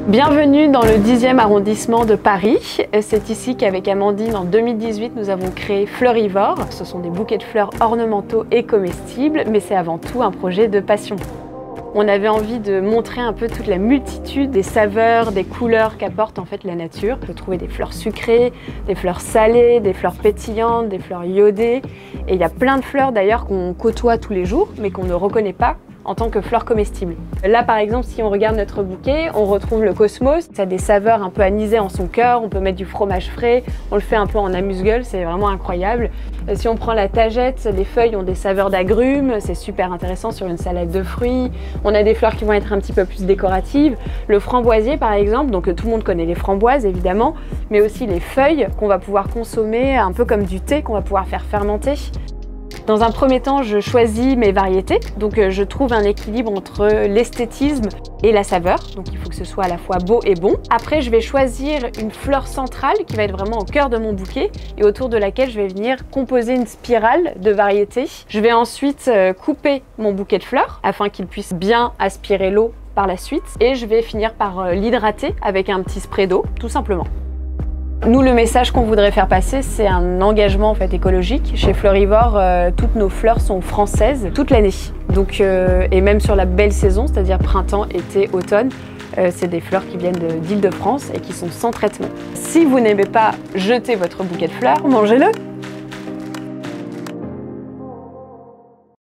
Bienvenue dans le 10e arrondissement de Paris. C'est ici qu'avec Amandine, en 2018, nous avons créé Fleurivore. Ce sont des bouquets de fleurs ornementaux et comestibles, mais c'est avant tout un projet de passion. On avait envie de montrer un peu toute la multitude des saveurs, des couleurs qu'apporte en fait la nature. On peut trouver des fleurs sucrées, des fleurs salées, des fleurs pétillantes, des fleurs iodées. Et il y a plein de fleurs d'ailleurs qu'on côtoie tous les jours, mais qu'on ne reconnaît pas en tant que fleurs comestibles. Là par exemple, si on regarde notre bouquet, on retrouve le cosmos. Ça a des saveurs un peu anisées en son cœur, on peut mettre du fromage frais, on le fait un peu en amuse-gueule, c'est vraiment incroyable. Si on prend la tagette, les feuilles ont des saveurs d'agrumes, c'est super intéressant sur une salade de fruits. On a des fleurs qui vont être un petit peu plus décoratives. Le framboisier par exemple, donc tout le monde connaît les framboises évidemment, mais aussi les feuilles qu'on va pouvoir consommer un peu comme du thé qu'on va pouvoir faire fermenter. Dans un premier temps, je choisis mes variétés, donc je trouve un équilibre entre l'esthétisme et la saveur, donc il faut que ce soit à la fois beau et bon. Après, je vais choisir une fleur centrale qui va être vraiment au cœur de mon bouquet et autour de laquelle je vais venir composer une spirale de variétés. Je vais ensuite couper mon bouquet de fleurs afin qu'il puisse bien aspirer l'eau par la suite et je vais finir par l'hydrater avec un petit spray d'eau, tout simplement. Nous, le message qu'on voudrait faire passer, c'est un engagement en fait, écologique. Chez Fleurivore, toutes nos fleurs sont françaises toute l'année. Donc, et même sur la belle saison, c'est-à-dire printemps, été, automne, c'est des fleurs qui viennent d'Île-de-France et qui sont sans traitement. Si vous n'aimez pas jeter votre bouquet de fleurs, mangez-le!